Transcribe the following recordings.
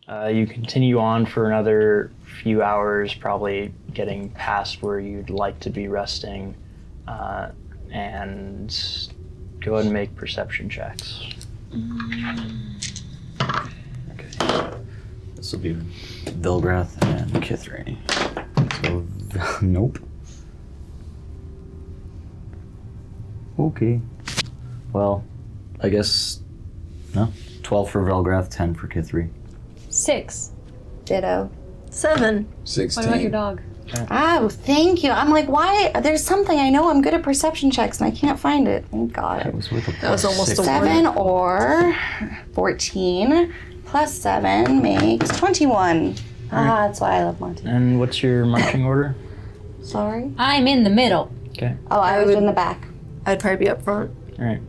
You continue on for another few hours, probably getting past where you'd like to be resting, and go ahead and make perception checks. Okay. This will be Velgrath and Kithri. So, nope. Okay. Well, I guess, no. 12 for Velgrath, 10 for Kithri. 6. Ditto. 7. 16. What about your dog? Oh, thank you. I'm like, why? There's something. I know I'm good at perception checks and I can't find it. Thank God. That was with a That was almost a 7 or 14 plus 7 makes 21. That's why I love Monty. And what's your marching order? Sorry. I'm in the middle. Okay. Oh, I was in the back. I'd probably be up front. All right.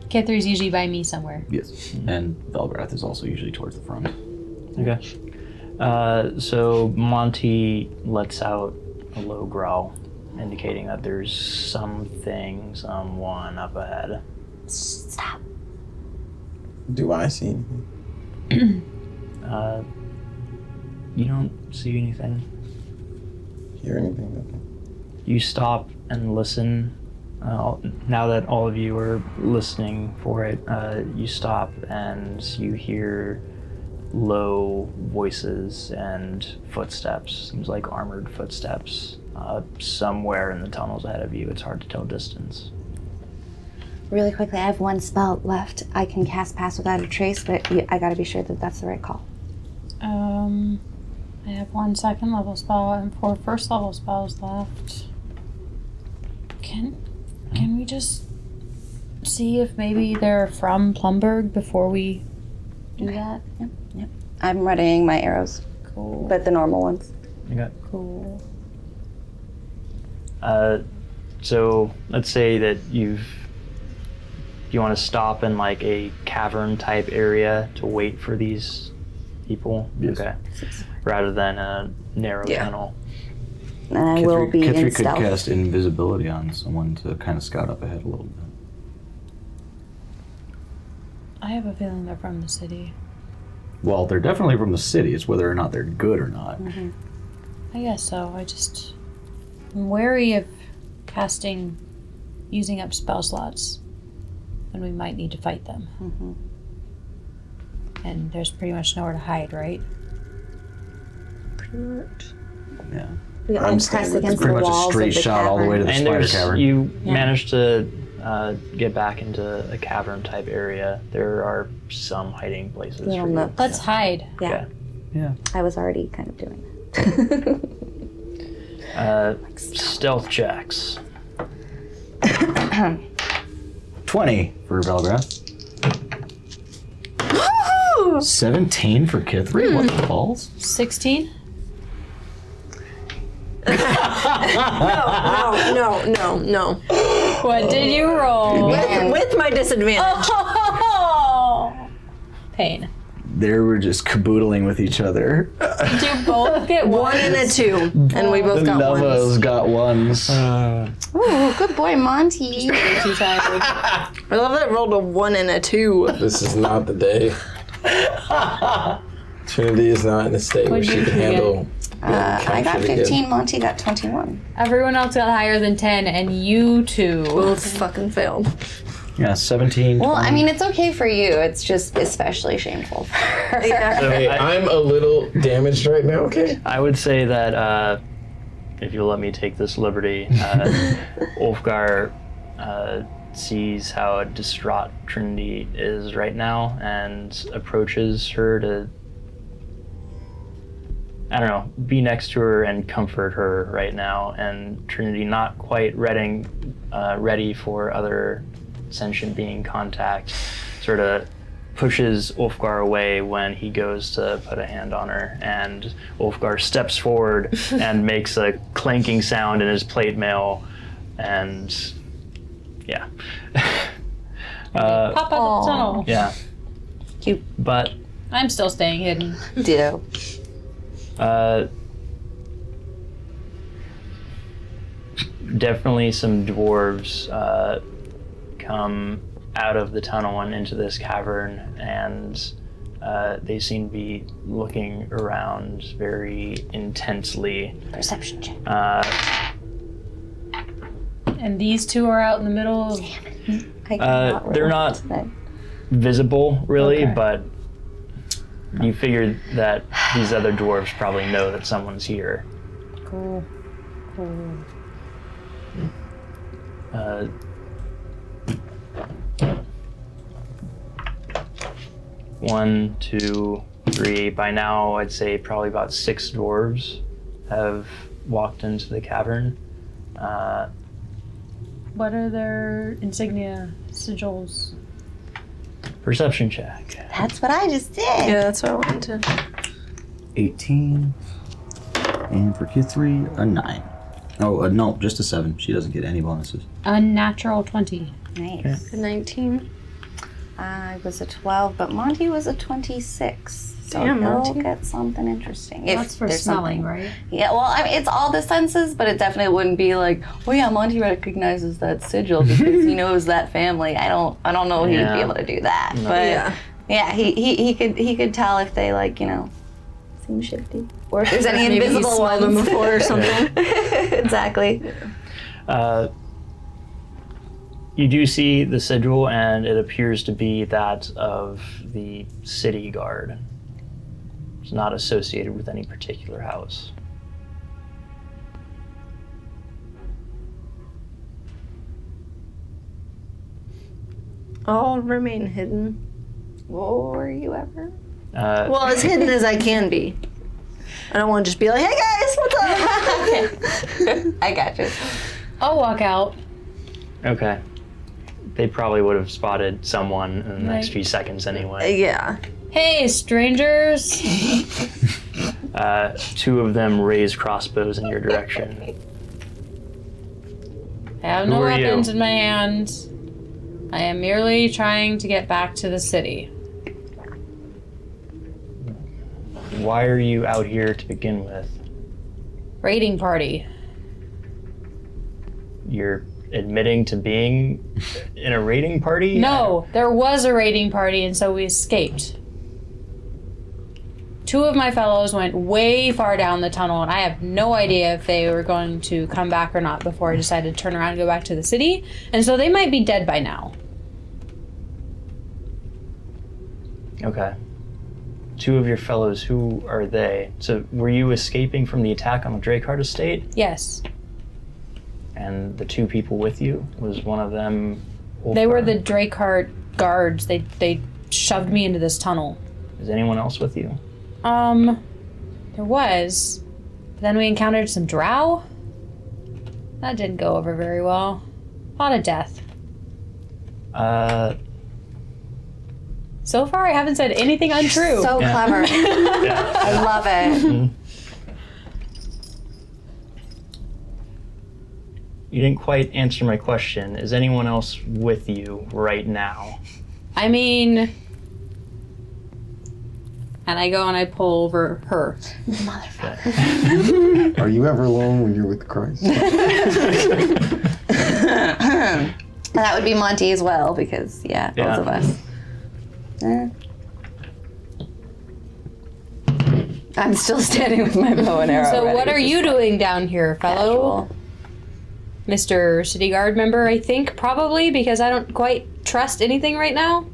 Kithri's usually by me somewhere. Yes. And Velgrath is also usually towards the front. Okay. So Monty lets out a low growl, indicating that there's someone up ahead. Stop. Do I see anything? You don't see anything. Hear anything? Okay. You stop and listen. Now that all of you are listening for it, you stop and you hear low voices and footsteps. Seems like armored footsteps somewhere in the tunnels ahead of you. It's hard to tell distance. Really quickly, I have one spell left. I can cast Pass Without a Trace, but I gotta be sure that that's the right call. I have 1 second level spell and 4 first level spells left. Can we just see if maybe they're from Plumberg before we do that? Yep. I'm readying my arrows. Cool. But the normal ones. Okay. Cool. So let's say that you want to stop in like a cavern type area to wait for these people. Yes. Okay. Rather than a narrow tunnel. And I will be in Kithri could stealth. cast invisibility on someone to kind of scout up ahead a little bit. I have a feeling they're from the city. Well, they're definitely from the city. It's whether or not they're good or not. Mm-hmm. I guess so. I'm wary of using up spell slots when we might need to fight them. Mm-hmm. And there's pretty much nowhere to hide, right? Pretty much. Yeah. I'm pressed against Pretty the much a walls straight of the shot all the way to the And spider cavern. you managed to get back into a cavern type area. There are some hiding places Little for you. nooks. Let's hide. Yeah. Yeah. I was already kind of doing that. Stealth checks. 20 for Velgrath. 17 for Kithri? What the balls? 16? No. What did you roll? With my disadvantage. Oh! Pain. They were just caboodling with each other. Did you both get 1 and a 2. And we both got Lovos ones. got ones. Ooh, good boy, Monty. Too tired. I love that I rolled a 1 and a 2. This is not the day. Trinity is not in a state where What'd she you can get? handle. I got 15, Monty got 21. Everyone else got higher than 10, and you two. Both fucking failed. Yeah, 17. Well, 20. I mean, it's okay for you. It's just especially shameful for her. So Hey, I'm a little damaged right now, okay? I would say that if you'll let me take this liberty, Ulfgar sees how distraught Trinity is right now and approaches her to, I don't know, be next to her and comfort her right now. And Trinity, not quite ready for other sentient being contact, sort of pushes Ulfgar away when he goes to put a hand on her, and Ulfgar steps forward and makes a clanking sound in his plate mail, and yeah. Pop out the tunnel. Yeah. Cute. But I'm still staying hidden. Ditto. Definitely some dwarves come out of the tunnel and into this cavern, and They seem to be looking around very intensely. Perception check. And these two are out in the middle of... They're not visible, really, Okay. but you figure that these other dwarves probably know that someone's here. Cool. Cool. 1, 2, 3. By now, I'd say probably about 6 dwarves have walked into the cavern. What are their insignia, sigils? Perception check. That's what I just did. Yeah, that's what I wanted to. 18. And for Kithri, a 9. Oh, no, just a 7. She doesn't get any bonuses. Unnatural 20. Nice. 19. I was a 12, but Monty was a 26. So Damn, he'll Monty. get something interesting. If That's for there's smelling, something. right? Yeah, well, I mean, it's all the senses, but it definitely wouldn't be like, oh yeah, Monty recognizes that sigil because he knows that family. I don't know if he'd Yeah. be able to do that. But Yeah. he could tell if they seem shifty. Or if there's any Maybe he's invisible smelled them ones. before or something. Exactly. You do see the sigil, and it appears to be that of the city guard. It's not associated with any particular house. I'll remain hidden. Or you ever? Well, as hidden as I can be. I don't want to just be like, hey guys, what's up? I got you. I'll walk out. Okay. They probably would have spotted someone in the next Right. few seconds anyway. Yeah. Hey, strangers! 2 of them raise crossbows in your direction. I have Who no are you? weapons in my hands. I am merely trying to get back to the city. Why are you out here to begin with? Raiding party. You're admitting to being in a raiding party? No, there was a raiding party, and so we escaped. 2 of my fellows went way far down the tunnel, and I have no idea if they were going to come back or not before I decided to turn around and go back to the city. And so they might be dead by now. Okay. 2 of your fellows, who are they? So were you escaping from the attack on the Drakeheart Estate? Yes. And the 2 people with you? Was one of them They were Ulfgar? the Drakeheart guards. They shoved me into this tunnel. Is anyone else with you? There was. But then we encountered some drow. That didn't go over very well. A lot of death. So far, I haven't said anything untrue. So Yeah. clever. Yeah. I love it. You didn't quite answer my question. Is anyone else with you right now? I mean... And I go and I pull over her. Are you ever alone when you're with Christ? That would be Monty as well, because, both of us. I'm still standing with my bow and arrow. So ready what are to you doing down here, fellow? casual. Mr. City Guard member, I think, probably, because I don't quite trust anything right now.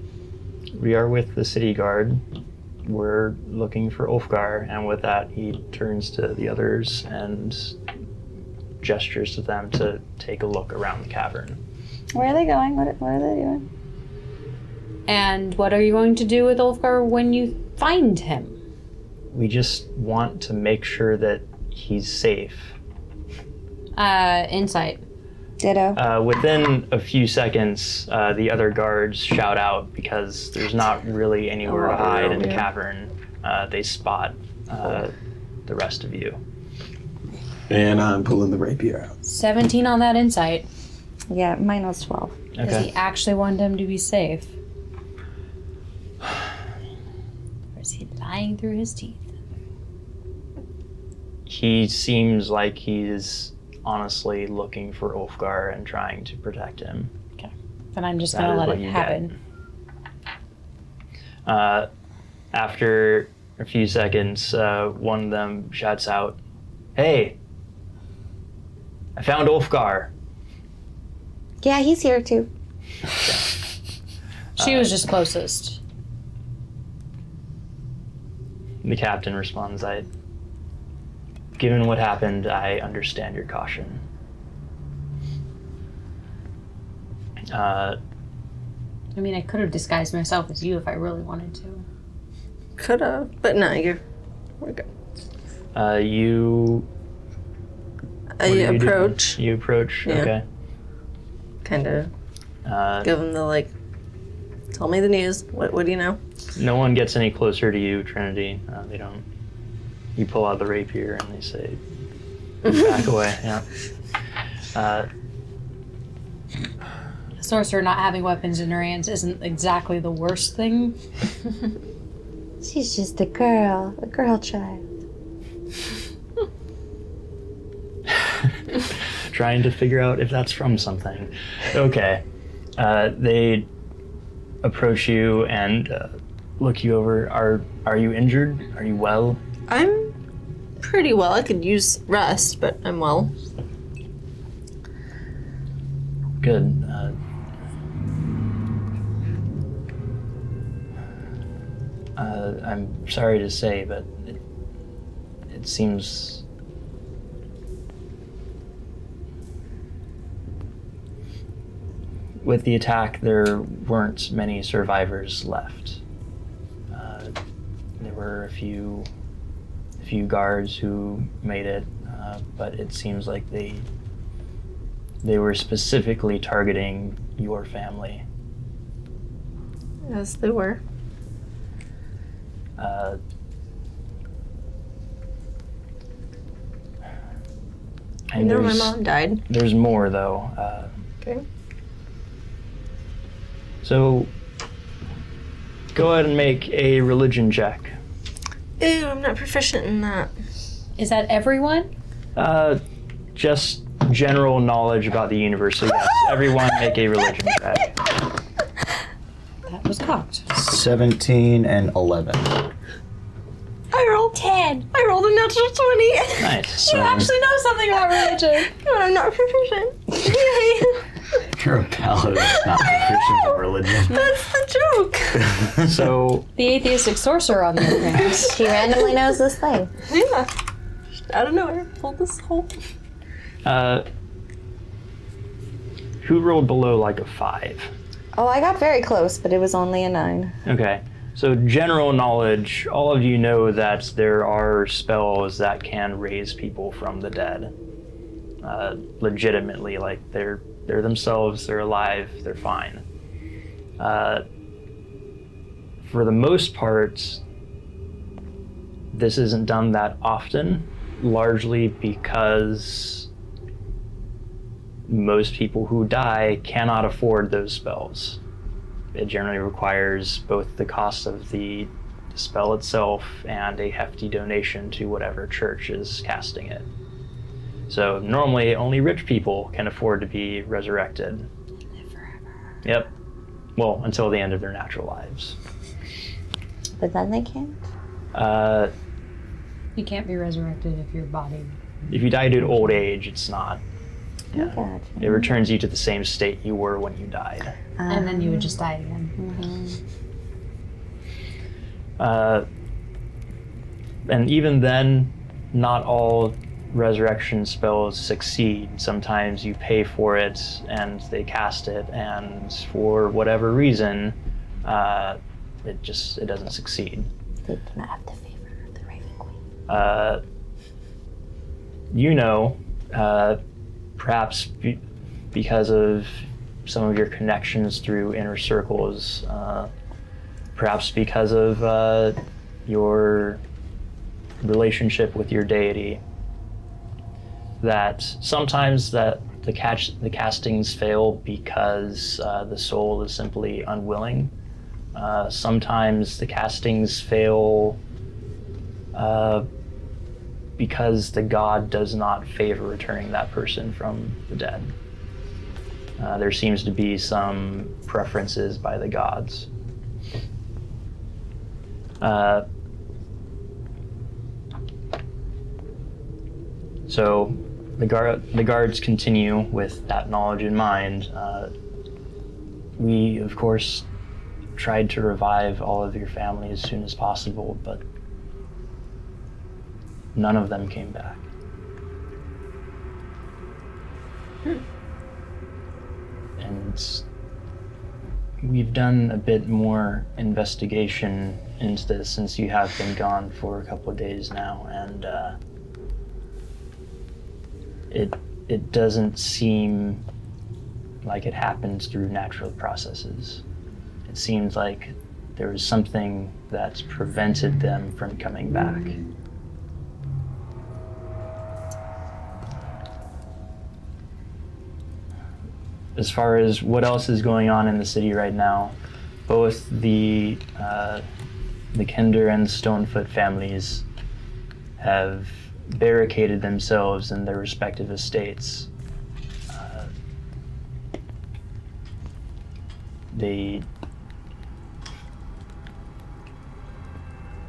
We are with the city guard. We're looking for Ulfgar, and with that, he turns to the others and gestures to them to take a look around the cavern. Where are they going? What are they doing? And what are you going to do with Ulfgar when you find him? We just want to make sure that he's safe. Insight. Ditto. Within a few seconds, the other guards shout out because there's not really anywhere to hide in the cavern. They spot the rest of you. And I'm pulling the rapier out. 17 on that insight. Yeah, mine was 12. Does Okay. he actually want him to be safe? Or is he lying through his teeth? He seems like he's honestly looking for Ulfgar and trying to protect him. Then I'm just That gonna is let what it you happen. After a few seconds, one of them shouts out, "Hey, I found Ulfgar." Yeah, he's here too. She was just closest. The captain responds, given what happened, I understand your caution. I mean, I could have disguised myself as you if I really wanted to. Could have, but no, we're good. You approach. You approach, Yeah. okay. Kind of give him the tell me the news. What do you know? No one gets any closer to you, Trinity. They don't. You pull out the rapier and they say, back away, yeah. A sorcerer not having weapons in her hands isn't exactly the worst thing. She's just a girl child. Trying to figure out if that's from something. Okay. They approach you and look you over. Are you injured? Are you well? I'm pretty well. I could use rest, but I'm well. Good. I'm sorry to say, but it seems with the attack there weren't many survivors left. There were a few guards who made it, but it seems like they were specifically targeting your family. Yes, they were. I know my mom died. There's more, though. Okay. So, go ahead and make a religion check. Ew, I'm not proficient in that. Is that everyone? Just general knowledge about the universe. So yes, everyone make a religion check. That was cocked. 17 and 11. I rolled 10. I rolled a natural 20. Nice. You actually know something about religion. But I'm not proficient. Yay. You're a paladin, not proficient in religion. That's the joke. So, The atheistic sorcerer, on the other hand. He randomly knows this thing. Yeah. Just out of nowhere. Pulled this whole... who rolled below like a 5? Oh, I got very close, but it was only a 9. Okay. So general knowledge, all of you know that there are spells that can raise people from the dead. Legitimately, like they're themselves, they're alive, they're fine. For the most part, this isn't done that often, largely because most people who die cannot afford those spells. It generally requires both the cost of the spell itself and a hefty donation to whatever church is casting it. So normally only rich people can afford to be resurrected. Live forever. Yep. Well, until the end of their natural lives. But then they can't. You can't be resurrected if your body... If you die due to old age, it's not. Yeah. Gotcha. It returns you to the same state you were when you died. And then you would just die again. And even then, not all resurrection spells succeed. Sometimes you pay for it and they cast it, and for whatever reason, it doesn't succeed. They cannot have the favor of the Raven Queen. Perhaps because of some of your connections through inner circles, perhaps because of your relationship with your deity, that sometimes that the castings fail because the soul is simply unwilling. Sometimes the castings fail because the god does not favor returning that person from the dead. There seems to be some preferences by the gods. So the guards continue with that knowledge in mind. We, of course, tried to revive all of your family as soon as possible, but none of them came back. And we've done a bit more investigation into this since you have been gone for a couple of days now, and it doesn't seem like it happens through natural processes. It seems like there was something that's prevented them from coming back. As far as what else is going on in the city right now, both the Kinder and Stonefoot families have barricaded themselves in their respective estates.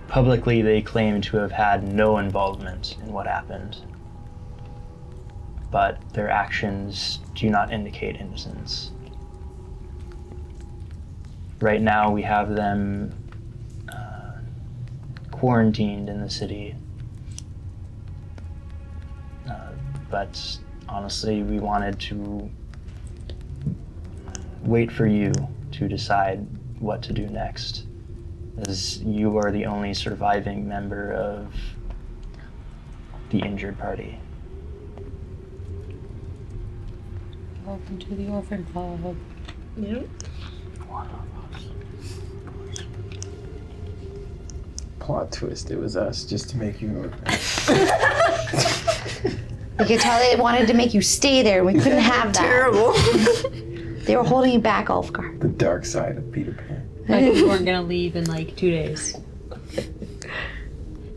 Publicly, they claim to have had no involvement in what happened, but their actions do not indicate innocence. Right now, we have them quarantined in the city, but honestly, we wanted to wait for you to decide what to do next, as you are the only surviving member of the injured party. Welcome to the orphan club. Yep. Plot twist, it was us, just to make you know. We could tell they wanted to make you stay there. We couldn't have that. Terrible. They were holding you back, Ulfgar. The dark side of Peter Pan. Like we weren't gonna leave in like 2 days.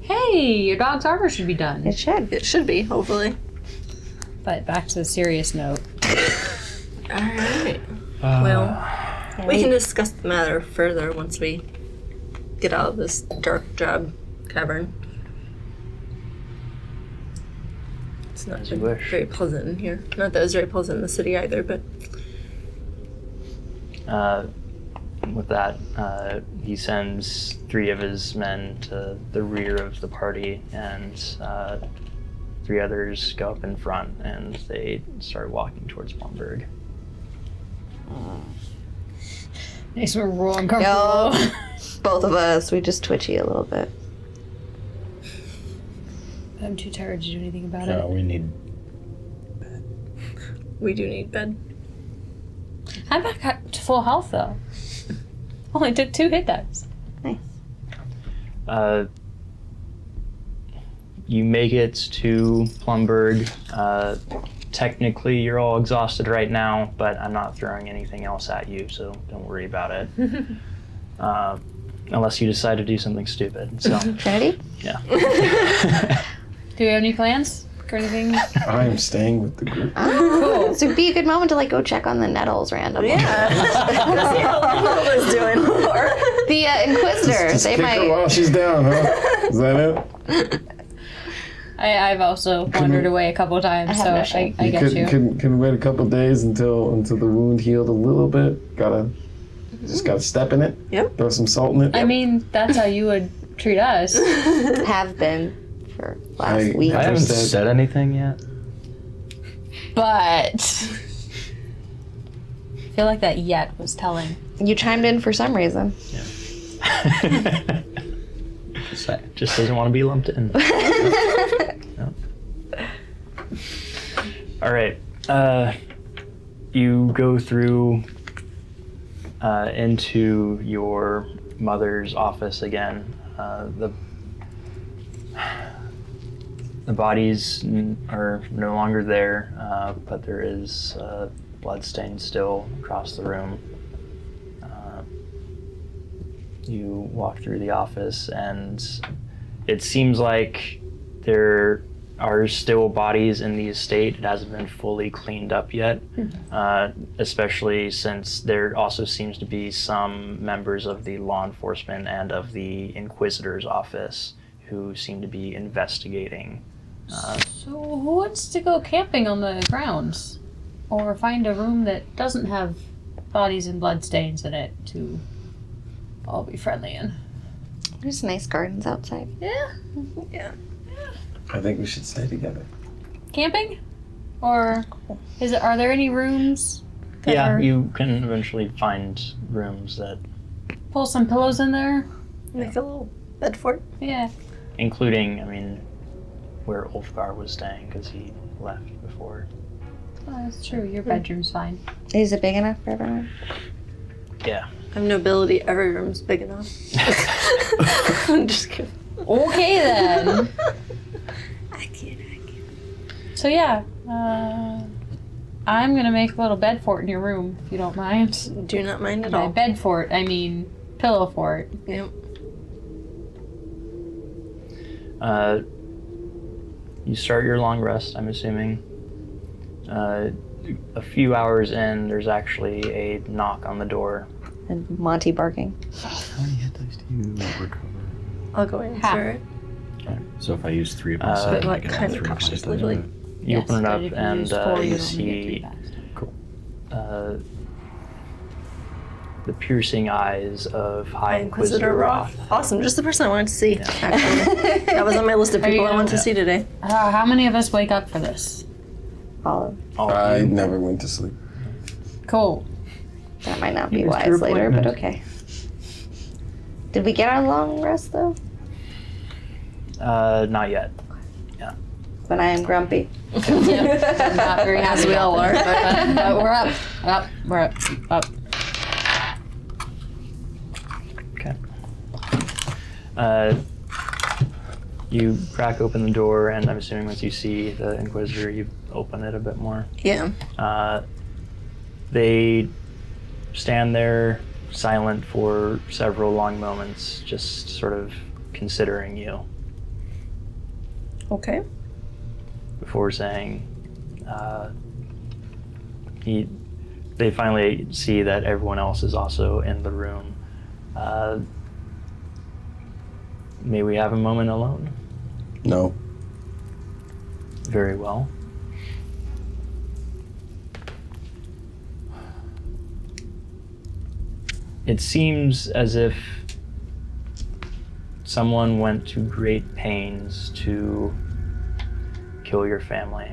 Hey, your dog's armor should be done. It should. It should be, hopefully. But back to the serious note. Alright. Well, we can discuss the matter further once we get out of this dark job cavern. It's not As you been wish. very pleasant in here. Not that it was very pleasant in the city either, but With that, he sends 3 of his men to the rear of the party, and 3 others go up in front, and they start walking towards Blomberg. Makes me real uncomfortable. Yo, both of us, we just twitchy a little bit. I'm too tired to do anything about No, it. we need. we do need bed. I'm back up to full health though. Only took 2 hit dice. Nice. You make it to Plumberg. Technically, you're all exhausted right now, but I'm not throwing anything else at you, so don't worry about it. Unless you decide to do something stupid. So, Trinity? yeah. Do we have any plans or anything? I am staying with the group. Cool. This would be a good moment to go check on the nettles randomly. Yeah. Let's see how Lola's doing before. The Inquisitor, Just they kick her might. while she's down, huh? Is that it? I've also wandered away a couple times, have so no shame. I get you. Couldn't wait a couple days until the wound healed a little bit. Just gotta step in it. Yep. Throw some salt in it. I mean, that's how you would treat us. Have been for last I- week. I haven't Understand. said anything yet. But I feel like that yet was telling. You chimed in for some reason. Just doesn't want to be lumped in. No. All right. You go through into your mother's office again. The bodies are no longer there, but there is bloodstain still across the room. You walk through the office, and it seems like there are still bodies in the estate. It hasn't been fully cleaned up yet, especially since there also seems to be some members of the law enforcement and of the Inquisitor's office who seem to be investigating. So who wants to go camping on the grounds? Or find a room that doesn't have bodies and bloodstains in it to all be friendly in? There's nice gardens outside. Yeah. Yeah. I think we should stay together. Camping? Or are there any rooms? that Yeah, are- you can eventually find rooms that, Pull some pillows in there? Make a little bed fort. Yeah. including, I mean, where Ulfgar was staying because he left before. Oh, that's true. Your bedroom's fine. Is it big enough for everyone? Yeah. I have nobility. Every room's big enough. I'm just kidding. Okay then. I can't. So yeah, I'm gonna make a little bed fort in your room if you don't mind. Do not mind at By all. bed fort, I mean pillow fort. Yep. You start your long rest, I'm assuming. A few hours in, there's actually a knock on the door. And Monty barking. How many hit dice do you recover? I'll go answer Half. it. Okay. So if I use 3 of my But, 7, like, I get kinda 3 of my cautiously, dice. like- You Yes, open it but up if you and use 4, you you only get 3 see back. the piercing eyes of High Inquisitor Inquisitor Roth. Roth. Awesome. Just the person I wanted to see. Actually, that was on my list of Are you people I gonna- wanted to see today. How many of us wake up for this? All of All of I you. never went to sleep. Cool. that might not be Here's your wise later, but appointment. okay. Did we get our long rest though? Not yet. When I am grumpy. Not very happy. As we all are. But we're up. We're up. Okay. You crack open the door, and I'm assuming once you see the Inquisitor, you open it a bit more. Yeah. They stand there silent for several long moments, just sort of considering you Okay. before saying, they finally see that everyone else is also in the room. May we have a moment alone? No. Very well. It seems as if someone went to great pains to kill your family.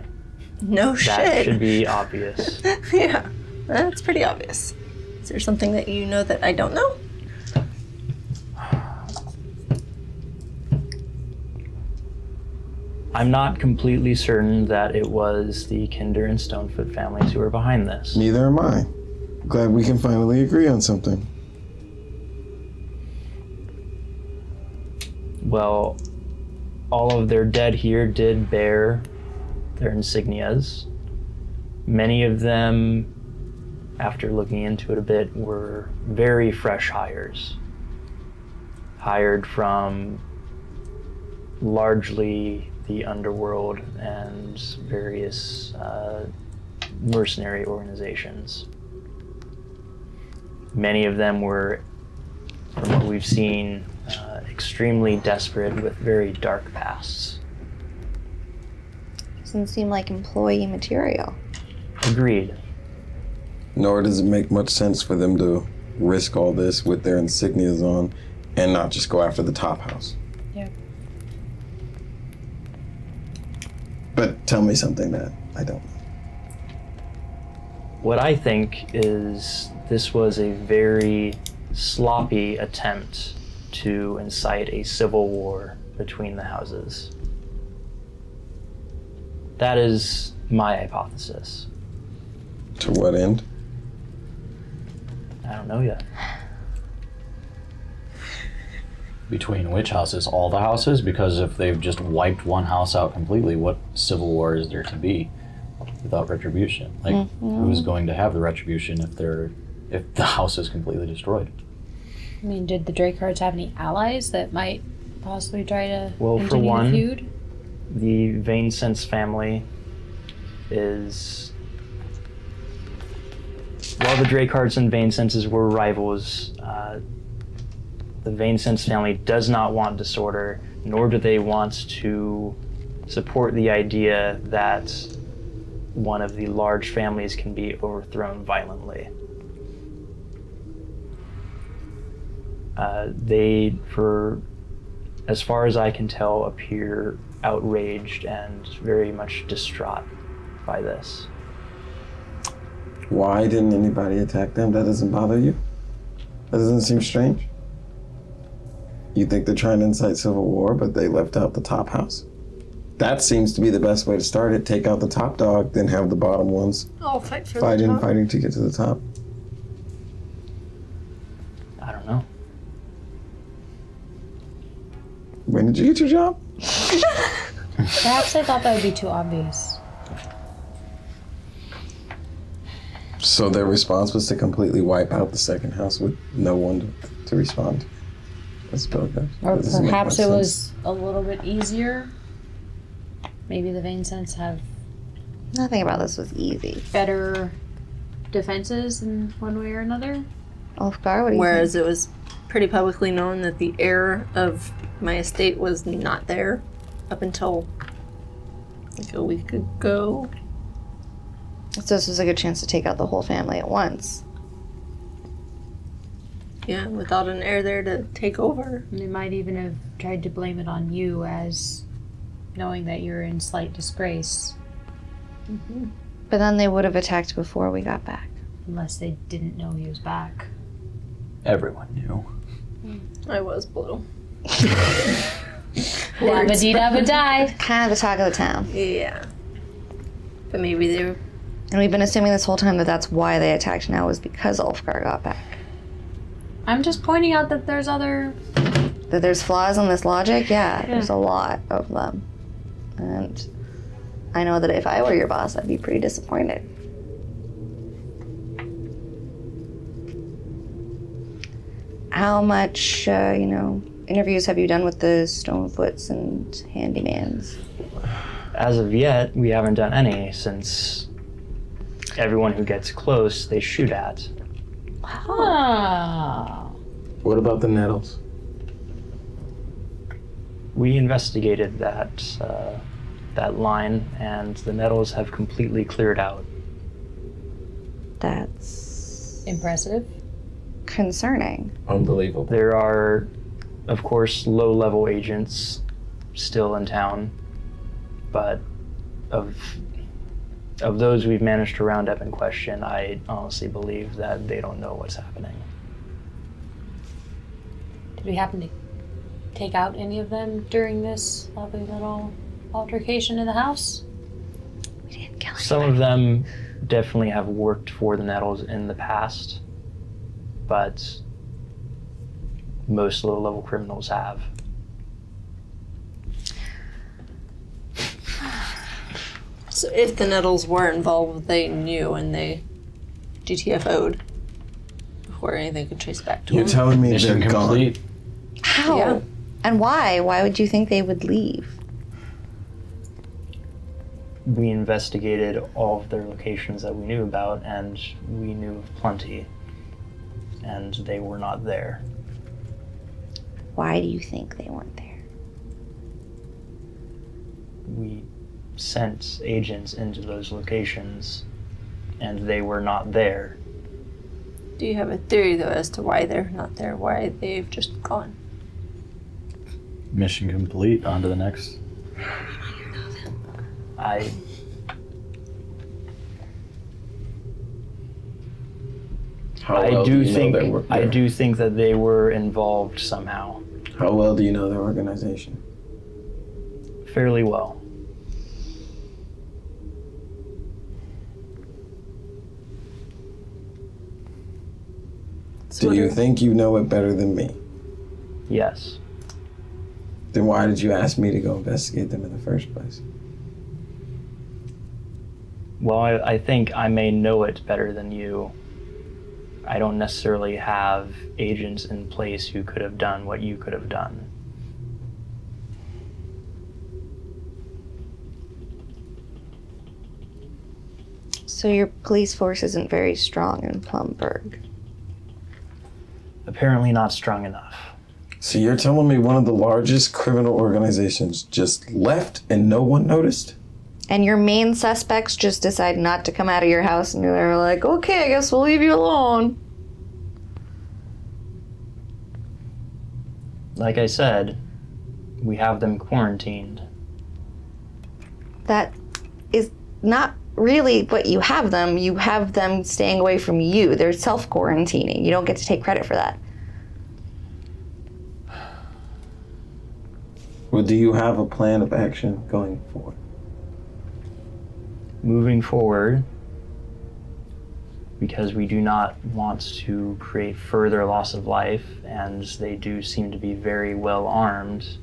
No That shit. should be obvious. Yeah. That's pretty obvious. Is there something that you know that I don't know? I'm not completely certain that it was the Kinder and Stonefoot families who were behind this. Neither am I. Glad we can finally agree on something. Well, all of their dead here did bear their insignias. Many of them, after looking into it a bit, were very fresh hires. Hired from largely the underworld and various mercenary organizations. Many of them were, from what we've seen, extremely desperate with very dark pasts. Doesn't seem like employee material. Agreed. Nor does it make much sense for them to risk all this with their insignias on and not just go after the top house. Yeah. But tell me something that I don't know. What I think is this was a very sloppy attempt to incite a civil war between the houses. That is my hypothesis. To what end? I don't know yet. Between which houses? All the houses? Because if they've just wiped one house out completely, what civil war is there to be without retribution? Like, who's going to have the retribution if the house is completely destroyed? I mean, did the Drakehearts have any allies that might possibly try to Well, for continue one, the feud? The Vanesense family is... While the Drakehearts and Vanesenses were rivals, the Vanesense family does not want disorder, nor do they want to support the idea that one of the large families can be overthrown violently. They, for as far as I can tell, appear outraged and very much distraught by this. Why didn't anybody attack them? That doesn't bother you? That doesn't seem strange? You think they're trying to incite civil war, but they left out the top house? That seems to be the best way to start it. Take out the top dog, then have the bottom ones I'll fight for the top. fighting to get to the top. I don't know. When did you get your job? Perhaps I thought that would be too obvious. So their response was to completely wipe out the second house with no one to respond. That's Velgrath. Or That doesn't make perhaps much it sense. was a little bit easier. Maybe the Vanesense have Nothing about this was easy. better defenses in one way or another. Ulfgar, what do you Whereas it was pretty publicly known that the heir of my estate was not there up until like a week ago. think? So this was a good chance to take out the whole family at once. Yeah, without an heir there to take over. And they might even have tried to blame it on you as knowing that you're in slight disgrace. But then they would have attacked before we got back. Unless they didn't know he was back. Everyone knew. I was blue. Dabba-dee-dabba-die. Kind of the talk of the town. Yeah. But maybe they were. And we've been assuming this whole time that that's why they attacked now was because Ulfgar got back. I'm just pointing out that there's other... That there's flaws in this logic? Yeah, there's a lot of them. And I know that if I were your boss, I'd be pretty disappointed. How much, interviews have you done with the Stonefoots and Handymans? As of yet, we haven't done any, since everyone who gets close, they shoot at. Ah. What about the Nettles? We investigated that line, and the Nettles have completely cleared out. That's Impressive. concerning. Unbelievable. There are, of course, low-level agents still in town, but of those we've managed to round up and question, I honestly believe that they don't know what's happening. Did we happen to take out any of them during this lovely little altercation in the house? We didn't kill Some of them definitely have worked for the Nettles in the past, but most low-level criminals have. So if the Nettles were involved, they knew and they GTFO'd before anything could trace back to You're them. telling me Mission they're gone. complete. How? Yeah. And why? Why would you think they would leave? We investigated all of their locations that we knew about, and we knew of plenty, and they were not there. Why do you think they weren't there? We sent agents into those locations, and they were not there. Do you have a theory, though, as to why they're not there? Why they've just gone? Mission complete. On to the next. I How I well do you know think they were I there? do think that they were involved somehow, How well do you know their organization? fairly well. Do you think you know it better than me? Yes. Then why did you ask me to go investigate them in the first place? Well, I think I may know it better than you. I don't necessarily have agents in place who could have done what you could have done. So your police force isn't very strong in Plumberg. Apparently not strong enough. So you're telling me one of the largest criminal organizations just left and no one noticed? And your main suspects just decide not to come out of your house and they're like, okay, I guess we'll leave you alone. Like I said, we have them quarantined. That is not really what you have them. You have them staying away from you. They're self-quarantining. You don't get to take credit for that. Well, do you have a plan of action going forward? Moving forward, because we do not want to create further loss of life, and they do seem to be very well armed,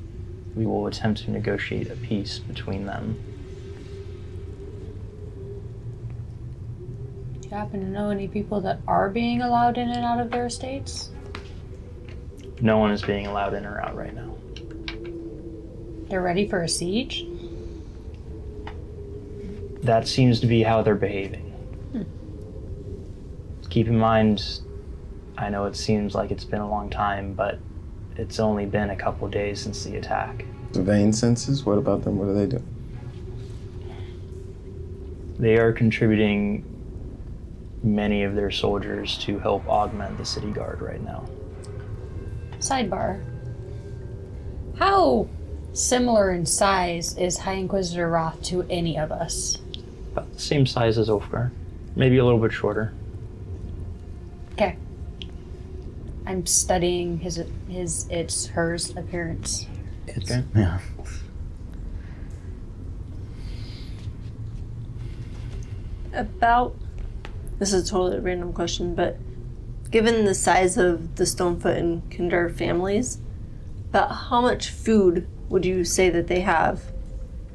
we will attempt to negotiate a peace between them. Do you happen to know any people that are being allowed in and out of their estates? No one is being allowed in or out right now. They're ready for a siege? That seems to be how they're behaving. Keep in mind, I know it seems like it's been a long time, but it's only been a couple days since the attack. The vein senses, what about them? What do they do? They are contributing many of their soldiers to help augment the city guard right now. Sidebar. How similar in size is High Inquisitor Roth to any of us? About the same size as Ulfgar. Maybe a little bit shorter. Okay. I'm studying hers appearance. Okay. Yeah. About, this is a totally random question, but given the size of the Stonefoot and Kindar families, about how much food would you say that they have,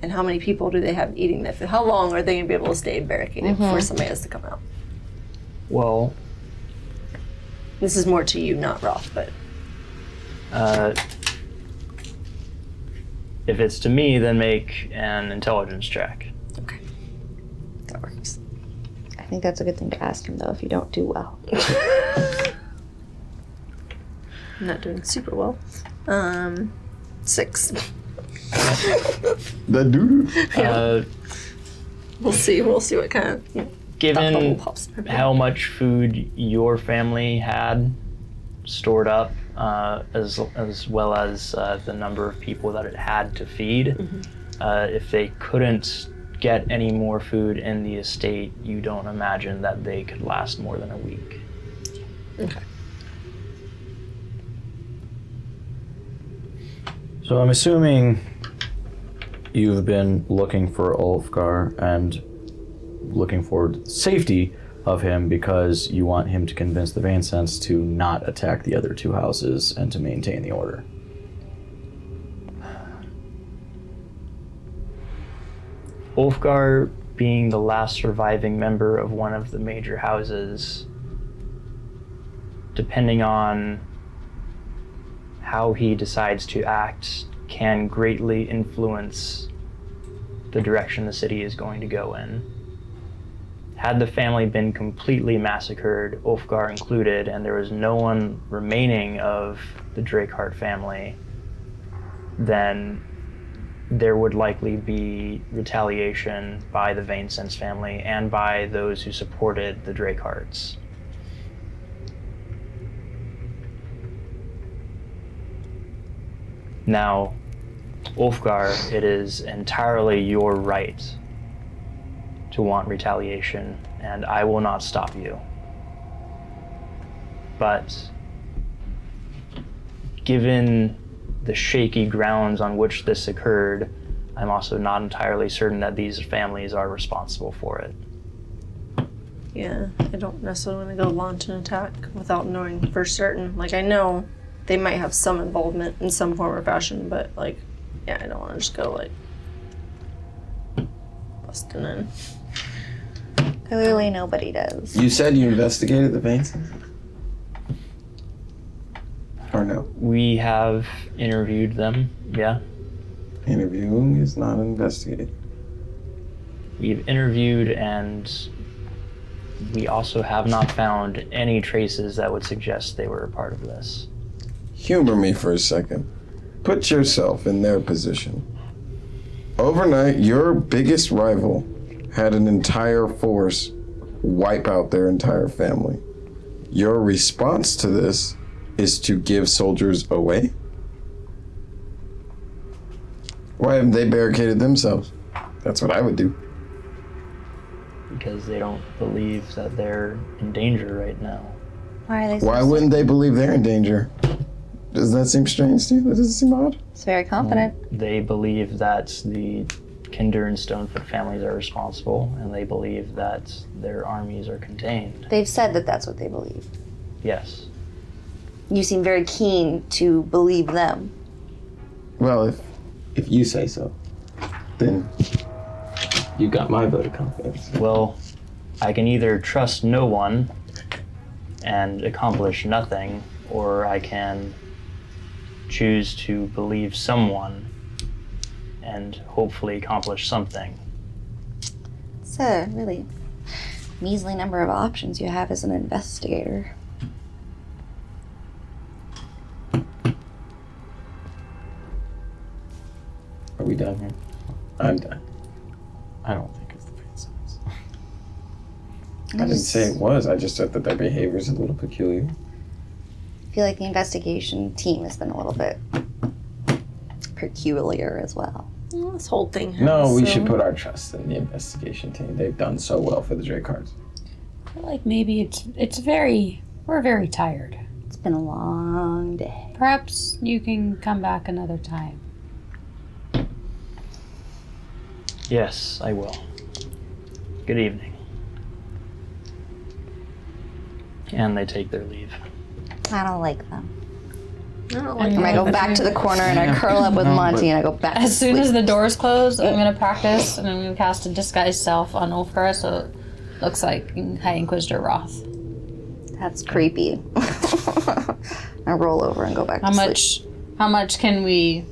and how many people do they have eating that food? How long are they going to be able to stay barricaded before somebody has to come out? Well, This is more to you, not Roth, but if it's to me, then make an intelligence check. okay, that works. I think that's a good thing to ask him, though, if you don't do well. I'm not doing super well. 6. That dude. We'll see what kind of thought Given bubble pops in her brain. how much food your family had stored up, as well as the number of people that it had to feed, if they couldn't get any more food in the estate, you don't imagine that they could last more than a week. Okay. So I'm assuming you've been looking for Ulfgar and looking for the safety of him because you want him to convince the Vansense to not attack the other two houses and to maintain the order. Ulfgar, being the last surviving member of one of the major houses, depending on how he decides to act, can greatly influence the direction the city is going to go in. Had the family been completely massacred, Ulfgar included, and there was no one remaining of the Drakeheart family, then there would likely be retaliation by the Vanesense family and by those who supported the Drakehearts. Now, Ulfgar, it is entirely your right to want retaliation, and I will not stop you. But given the shaky grounds on which this occurred, I'm also not entirely certain that these families are responsible for it. Yeah, I don't necessarily want to go launch an attack without knowing for certain. Like, I know they might have some involvement in some form or fashion, but, like, yeah, I don't want to just go, like, busting in. Clearly nobody does. You said you investigated the veins? Or no? We have interviewed them, yeah. Interviewing is not investigating. We've interviewed and We also have not found any traces that would suggest they were a part of this. Humor me for a second. Put yourself in their position. Overnight, your biggest rival had an entire force wipe out their entire family. Your response to this is to give soldiers away? Why haven't they barricaded themselves? That's what I would do. Because they don't believe that they're in danger right now. Why are they? Why wouldn't they believe they're in danger? Doesn't that seem strange to you? That doesn't seem odd? It's very confident. They believe that the Kinder and Stonefoot families are responsible, and they believe that their armies are contained. They've said that that's what they believe. Yes. You seem very keen to believe them. Well, if you say so, then you got my vote of confidence. Well, I can either trust no one and accomplish nothing, or I can choose to believe someone and hopefully accomplish something. It's a really measly number of options you have as an investigator. Are we done here? I'm done. I don't think it's the fate science. I didn't say it was. I just said that their behavior is a little peculiar. I feel like the investigation team has been a little bit peculiar as well. Well, this whole thing has, No, we should put our trust in the investigation team. They've done so well for the Drakehearts. I feel like maybe we're very tired. It's been a long day. Perhaps you can come back another time. Yes, I will. Good evening. And they take their leave. I don't like them. I don't like And I go back to the corner and I curl up with Monty and I go back to As soon sleep. as the doors close, I'm gonna practice and I'm gonna cast a disguise self on Ulfgar, so it looks like High Inquisitor Roth. That's creepy. I roll over and go back to sleep. How much do we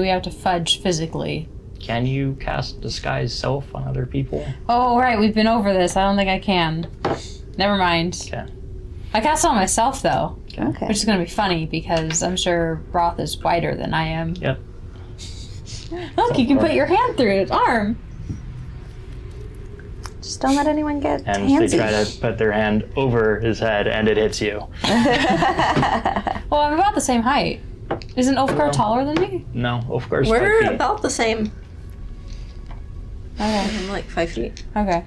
have to fudge physically? Can you cast disguise self on other people? Oh, right, we've been over this. I don't think I can. Never mind. Okay. I cast on myself, though, Okay. which is going to be funny because I'm sure Roth is wider than I am. Yep. Look, you can put your hand through his arm. Just don't let anyone get And handsy. they try to put their hand over his head and it hits you. Well, I'm about the same height. Isn't Ulfgar taller than me? No, Ulfgar's We're 5 feet. about the same. Okay. I'm like 5 feet. Okay.